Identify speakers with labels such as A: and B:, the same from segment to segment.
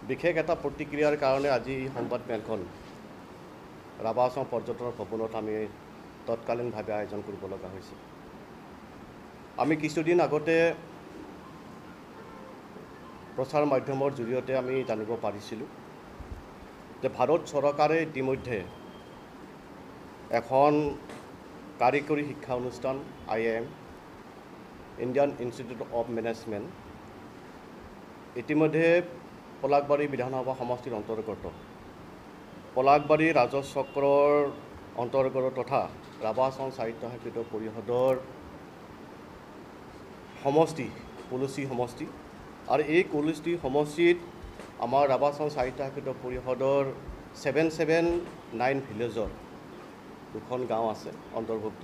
A: বিশেষ এটা প্ৰতিক্ৰিয়াৰ কাৰণে আজি সংবাদ মেলখন ৰাভা আসাম পৰ্যটন ভৱনত আমি তৎকালীনভাৱে আয়োজন কৰিব লগা হৈছে। আমি কিছুদিন আগতে প্ৰচাৰ মাধ্যমৰ জৰিয়তে আমি জানিব পাৰিছিলোঁ যে ভাৰত চৰকাৰে ইতিমধ্যে এখন কাৰিকৰী শিক্ষা অনুষ্ঠান IIM Indian institute of management ইতিমধ্যে পলাকবাৰী বিধানসভা সমষ্টিৰ অন্তৰ্গত পলাকবাৰী ৰাজহ চক্ৰৰ অন্তৰ্গত তথা ৰাভা আসাম সাহিত্য সাহিত্য পৰিষদৰ সমষ্টি কলচি সমষ্টি আৰু এই কলচি সমষ্টিত আমাৰ ৰাভা আসাম সাহিত্য সাহিত্য পৰিষদৰ 779 ভিলেজৰ দুখন গাঁও আছে অন্তৰ্ভুক্ত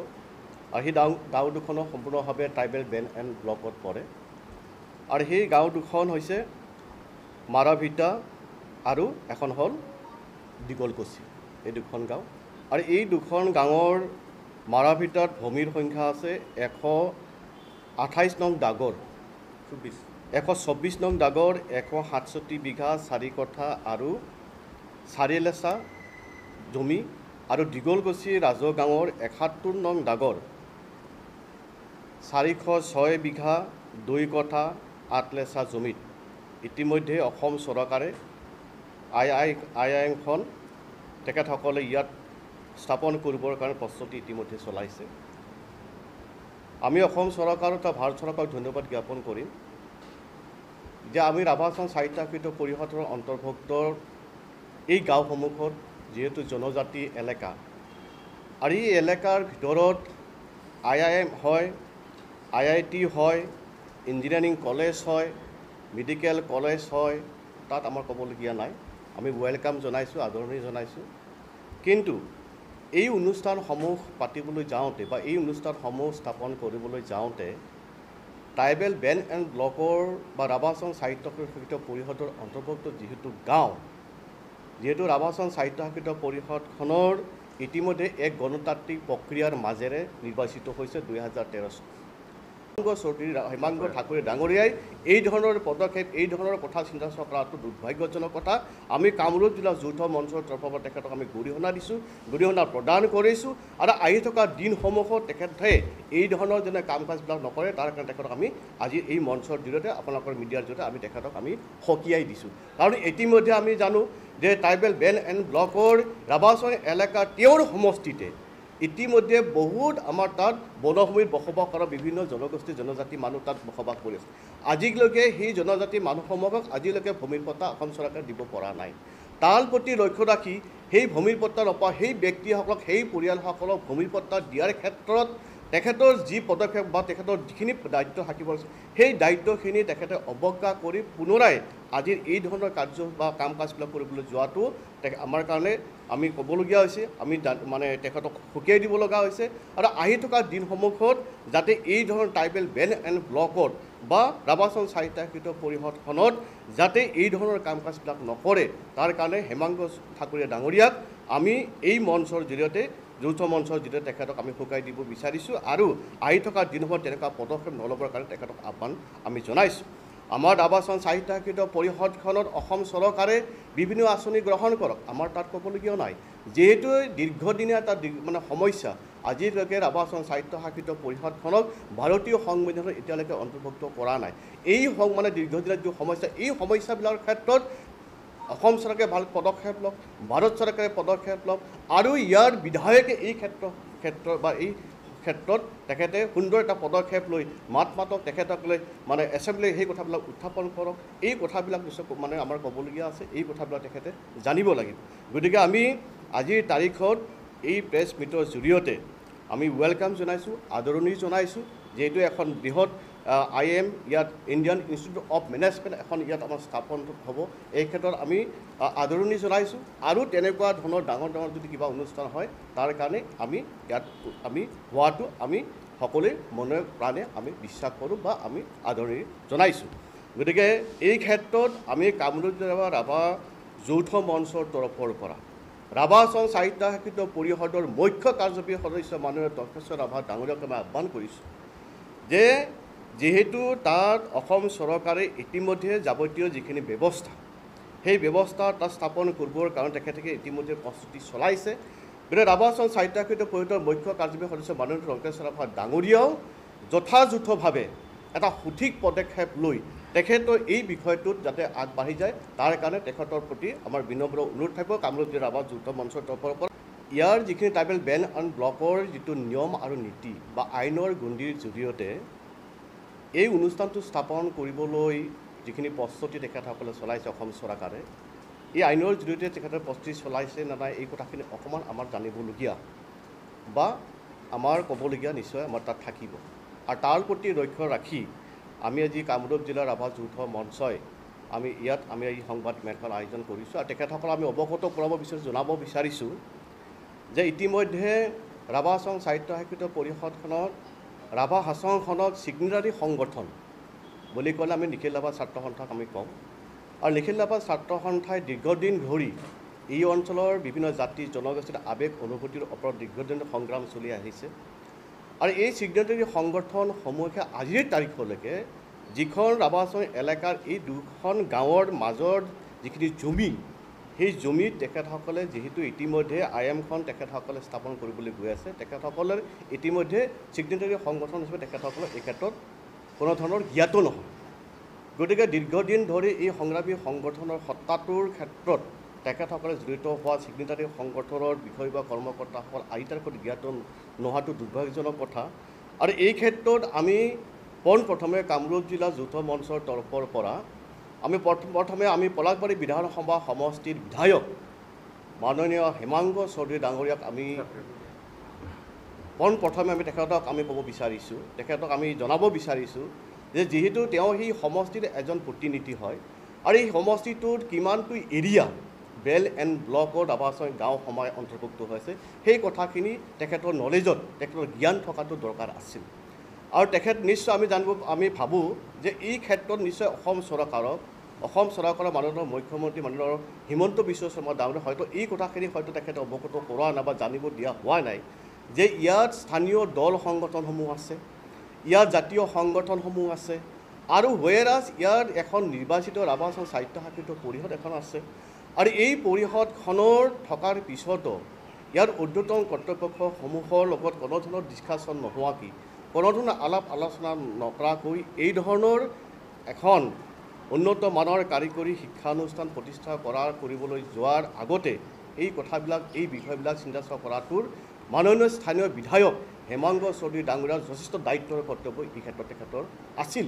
A: আৰু সেই গাঁও দুখন সম্পূৰ্ণভাৱে ট্ৰাইবেল বেল্ট এণ্ড ব্লকত পৰে আৰু সেই গাঁও দুখন হৈছে মাৰাভিটা আৰু এখন হ'ল দীঘলকুছি। এই দুখন গাঁও আৰু এই দুখন গাঁৱৰ মাৰাভিটাত ভূমিৰ সংখ্যা আছে 128 নং দাগৰ 124 নং দাগৰ 167 বিঘা 4 কঠা আৰু 4 লেচা জমি আৰু দীঘলকুছি ৰাজহ গাঁৱৰ 71 নং দাগৰ 406 বিঘা 2 কঠা 8 লেচা জমিত ইতিমধ্যে অসম চৰকাৰে IIMখন তেখেতসকলে ইয়াত স্থাপন কৰিবৰ কাৰণে প্ৰস্তুতি ইতিমধ্যে চলাইছে। আমি অসম চৰকাৰ তথা ভাৰত চৰকাৰক ধন্যবাদ জ্ঞাপন কৰিম যে আমি ৰাভা আসাম সাহিত্য সাহিত্য পৰিষদৰ অন্তৰ্ভুক্ত এই গাঁওসমূহত যিহেতু জনজাতি এলেকা আৰু এই এলেকাৰ ভিতৰত IIM হয়, IIT হয়, ইঞ্জিনিয়াৰিং কলেজ হয়, মেডিকেল কলেজ হয়, তাত আমাৰ ক'বলগীয়া নাই। আমি ৱেলকাম জনাইছোঁ, আদৰণি জনাইছোঁ। কিন্তু এই অনুষ্ঠানসমূহ পাতিবলৈ যাওঁতে বা এই অনুষ্ঠানসমূহ স্থাপন কৰিবলৈ যাওঁতে ট্ৰাইবেল বেল্ট এণ্ড ব্লকৰ বা ৰাভা আসাম সাহিত্য সাহিত্য পৰিষদৰ অন্তৰ্ভুক্ত যিহেতু গাঁও, যিহেতু ৰাভা আসাম সাহিত্য সাহিত্য পৰিষদখনৰ ইতিমধ্যে এক গণতান্ত্ৰিক প্ৰক্ৰিয়াৰ মাজেৰে নিৰ্বাচিত হৈছে 2013 হিমাংগ ঠাকুৰে ডাঙৰীয়াই এই ধৰণৰ পদক্ষেপ এই ধৰণৰ কথা চিন্তা কৰাটো দুৰ্ভাগ্যজনক কথা। আমি কামৰূপ জিলা যৌথ মঞ্চৰ তৰফৰ পৰা তেখেতক আমি গৰিহণা দিছোঁ, গৰিহণা প্ৰদান কৰিছোঁ আৰু আহি থকা দিনসমূহত তেখেতে এই ধৰণৰ যেনে কাম কাজবিলাক নকৰে তাৰ কাৰণে তেখেতক আমি আজি এই মঞ্চৰ জৰিয়তে আপোনালোকৰ মিডিয়াৰ জৰিয়তে আমি তেখেতক আমি সকীয়াই দিছোঁ। কাৰণ ইতিমধ্যে আমি জানো যে ট্ৰাইবেল বেল্ট এণ্ড ব্লকৰ ৰাভা আসাম এলেকা তেওঁৰ সমষ্টিতে ইতিমধ্যে বহুত আমাৰ তাত বনভূমিত বসবাস কৰা বিভিন্ন জনগোষ্ঠী জনজাতি মানুহ তাত বসবাস কৰি আছে। আজিলৈকে সেই জনজাতি মানুহসমূহক আজিলৈকে ভূমিৰ পট্টা অসম চৰকাৰে দিব পৰা নাই। তাৰ প্ৰতি লক্ষ্য ৰাখি সেই ভূমিৰ পট্টা নপোৱা সেই ব্যক্তিসকলক সেই পৰিয়ালসকলক ভূমিৰ পট্টা দিয়াৰ ক্ষেত্ৰত তেখেতৰ যি পদক্ষেপ বা তেখেতৰ যিখিনি দায়িত্ব থাকিব সেই দায়িত্বখিনি তেখেতে অৱজ্ঞা কৰি পুনৰাই আজিৰ এই ধৰণৰ কাৰ্য বা কাম কাজবিলাক কৰিবলৈ যোৱাটো আমাৰ কাৰণে আমি ক'বলগীয়া হৈছে, আমি মানে তেখেতক সকীয়াই দিব লগা হৈছে আৰু আহি থকা দিনসমূহত যাতে এই ধৰণৰ ট্ৰাইবেল বেল্ট এণ্ড ব্লকত বা ৰাভা আসাম সাহিত্য সাহিত্য পৰিষদখনত যাতে এই ধৰণৰ কাম কাজবিলাক নকৰে তাৰ কাৰণে হিমাংগ ঠাকুৰীয়া ডাঙৰীয়াক আমি এই মঞ্চৰ জৰিয়তে যৌথ মঞ্চৰ জৰিয়তে তেখেতক আমি শুকাই দিব বিচাৰিছোঁ আৰু আহি থকা দিনসমূহত তেনেকুৱা পদক্ষেপ নল'বৰ কাৰণে তেখেতক আহ্বান আমি জনাইছোঁ। আমাৰ ৰাভা আসাম সাহিত্য সাহিত্য পৰিষদখনত অসম চৰকাৰে বিভিন্ন আঁচনি গ্ৰহণ কৰক, আমাৰ তাত ক'বলগীয়া নাই। যিহেতু দীৰ্ঘদিনীয়া এটা মানে সমস্যা আজিলৈকে ৰাভা আসাম সাহিত্য সাহিত্য পৰিষদখনক ভাৰতীয় সংবিধানত এতিয়ালৈকে অন্তৰ্ভুক্ত কৰা নাই। এই মানে দীৰ্ঘদিনীয়া যি সমস্যা এই সমস্যাবিলাকৰ ক্ষেত্ৰত অসম চৰকাৰে ভাল পদক্ষেপ লওক, ভাৰত চৰকাৰে পদক্ষেপ লওক আৰু ইয়াৰ বিধায়কে এই ক্ষেত্ৰ বা এই ক্ষেত্ৰত তেখেতে সুন্দৰ এটা পদক্ষেপ লৈ মাতক তেখেতক লৈ মানে এছেম্বলি সেই কথাবিলাক উত্থাপন কৰক। এই কথাবিলাক নিশ্চয় মানে আমাৰ ক'বলগীয়া আছে, এই কথাবিলাক তেখেতে জানিব লাগিব। গতিকে আমি আজিৰ তাৰিখত এই প্ৰেছ মিটৰ জৰিয়তে আমি ৱেলকাম জনাইছোঁ, আদৰণি জনাইছোঁ। যিহেতু এখন বৃহৎ IIM ইয়াত ইণ্ডিয়ান ইনষ্টিটিউট অফ মেনেজমেণ্ট এখন ইয়াত আমাৰ স্থাপন হ'ব, এই ক্ষেত্ৰত আমি আদৰণি জনাইছোঁ আৰু তেনেকুৱা ধৰণৰ ডাঙৰ ডাঙৰ যদি কিবা অনুষ্ঠান হয় তাৰ কাৰণে আমি ইয়াত আমি হোৱাটো আমি সকলোৱে মনে প্ৰাণে আমি বিশ্বাস কৰোঁ বা আমি আদৰণি জনাইছোঁ। গতিকে এই ক্ষেত্ৰত আমি কামৰূপ জিলা ৰাভা যৌথ মঞ্চৰ তৰফৰ পৰা ৰাভা আসাম সাহিত্য সাহিত্য পৰিষদৰ মুখ্য কাৰ্যবাহী সদস্য মাননীয় তপস্য ৰাভা ডাঙৰীয়াক আমি আহ্বান কৰিছোঁ যে যেহেতু তাত অসম চৰকাৰে ইতিমধ্যে যাৱতীয় যিখিনি ব্যৱস্থা সেই ব্যৱস্থা তাত স্থাপন কৰিবৰ কাৰণে তেখেতে ইতিমধ্যে প্ৰস্তুতি চলাইছে। গতিকে ৰাভা আসাম সাহিত্য সাহিত্য পৰিষদৰ মুখ্য কাৰ্যবাহী সদস্য মাননীয় ৰঙ্কেশ্বৰ ৰাভা ডাঙৰীয়াও যথাযথভাৱে এটা সঠিক পদক্ষেপ লৈ তেখেতৰ এই বিষয়টোত যাতে আগবাঢ়ি যায় তাৰ কাৰণে তেখেতৰ প্ৰতি আমাৰ বিনম্ৰ অনুৰোধ থাকিব কামৰূপ জিলা ৰাভা যুদ্ধ মঞ্চৰ তৰফৰ পৰা। ইয়াৰ যিখিনি ট্ৰাইবেল বেণ্ড এণ্ড ব্লকৰ যিটো নিয়ম আৰু নীতি বা আইনৰ গণ্ডিৰ জৰিয়তে এই অনুষ্ঠানটো স্থাপন কৰিবলৈ যিখিনি প্ৰস্তুতি তেখেতসকলে চলাইছে অসম চৰকাৰে, এই আইনৰ জৰিয়তে তেখেতে প্ৰস্তুতি চলাইছে নে নাই এই কথাখিনি অকণমান আমাৰ জানিবলগীয়া বা আমাৰ ক'বলগীয়া নিশ্চয় আমাৰ তাত থাকিব। আৰু তাৰ প্ৰতি লক্ষ্য ৰাখি আমি আজি কামৰূপ জিলাৰ ৰাভা যৌথ মঞ্চই আমি এই সংবাদ মেলখন আয়োজন কৰিছোঁ। আৰু তেখেতসকলক আমি অৱগত কৰাব বিচাৰিছোঁ, জনাব বিচাৰিছোঁ যে ইতিমধ্যে ৰাভা আসাম সাহিত্য সাহিত্য পৰিষদখনত ৰাভা হাছংখনক ছিগনেটাৰী সংগঠন বুলি ক'লে আমি নিখিল ৰাভা ছাত্ৰ সন্থাক আমি কওঁ। আৰু নিখিল ৰাভা ছাত্ৰ সন্থাই দীৰ্ঘদিন ধৰি এই অঞ্চলৰ বিভিন্ন জাতি জনগোষ্ঠীৰ আৱেগ অনুভূতিৰ ওপৰত দীৰ্ঘদিন সংগ্ৰাম চলি আহিছে। আৰু এই ছিগনেটাৰী সংগঠনসমূহে আজিৰ তাৰিখলৈকে যিখন ৰাভা আসাম এলেকাৰ এই দুখন গাঁৱৰ মাজৰ যিখিনি জমি, সেই জমিত তেখেতসকলে যিহেতু ইতিমধ্যে IM খন তেখেতসকলে স্থাপন কৰিবলৈ গৈ আছে, তেখেতসকলৰ ইতিমধ্যে ছিগনেটাৰী সংগঠন হিচাপে তেখেতসকলৰ এই ক্ষেত্ৰত কোনো ধৰণৰ জ্ঞাত নহয়। গতিকে দীৰ্ঘদিন ধৰি এই সংগ্ৰামী সংগঠনৰ সত্তাটোৰ ক্ষেত্ৰত তেখেতসকলে জড়িত হোৱা ছিগনেটাৰী সংগঠনৰ বিষয় বা কৰ্মকৰ্তাসকল আইতাৰ প্ৰতি জ্ঞাত নোহোৱাটো দুৰ্ভাগ্যজনক কথা। আৰু এই ক্ষেত্ৰত আমি পোনপ্ৰথমে কামৰূপ জিলা যৌথ মঞ্চৰ তৰফৰ পৰা আমি প্ৰথমে পলাশবাৰী বিধানসভা সমষ্টিৰ বিধায়ক মাননীয় হেমাংগ চৌধুৰী ডাঙৰীয়াক আমি পোনপ্ৰথমে তেখেতক আমি ক'ব বিচাৰিছোঁ, তেখেতক আমি জনাব বিচাৰিছোঁ যে যিহেতু তেওঁ সেই সমষ্টিৰ এজন প্ৰতিনিধি হয় আৰু এই সমষ্টিটোত কিমানটো এৰিয়া বেল এণ্ড ব্লকৰ ৰাভা আসাম গাঁও সমাজ অন্তৰ্ভুক্ত হৈছে সেই কথাখিনি তেখেতৰ নলেজত তেখেতৰ জ্ঞান থকাটো দৰকাৰ আছিল। আৰু তেখেত নিশ্চয় আমি ভাবোঁ যে এই ক্ষেত্ৰত নিশ্চয় অসম চৰকাৰৰ মাননীয় মুখ্যমন্ত্ৰী মাননীয় হিমন্ত বিশ্ব শৰ্মা ডাঙৰীয়া হয়তো এই কথাখিনি হয়তো তেখেতে অৱগত কৰোৱা নাই বা জানিব দিয়া হোৱা নাই যে ইয়াত স্থানীয় দল সংগঠনসমূহ আছে, ইয়াত জাতীয় সংগঠনসমূহ আছে আৰু হুৱেৰাজ ইয়াৰ এখন নিৰ্বাচিত ৰাভা আসাম সাহিত্য সাহিত্য পৰিষদ এখন আছে। আৰু এই পৰিষদখনৰ থকাৰ পিছতো ইয়াৰ ঊৰ্ধ্বতন কৰ্তৃপক্ষসমূহৰ লগত কোনো ধৰণৰ ডিছকাশ্যন নোহোৱাকৈ, কোনো ধৰণৰ আলাপ আলোচনা নকৰাকৈ এই ধৰণৰ এখন উন্নত মানৰ কাৰিকৰী শিক্ষানুষ্ঠান প্ৰতিষ্ঠা কৰিবলৈ যোৱাৰ আগতে এই কথাবিলাক এই বিষয়বিলাক চিন্তা চৰ্চা কৰাটোৰ মাননীয় স্থানীয় বিধায়ক হেমাংগ চৌধুৰী ডাঙৰীয়াৰ যথেষ্ট দায়িত্বৰ কৰ্তব্য এই ক্ষেত্ৰত তেখেতৰ আছিল।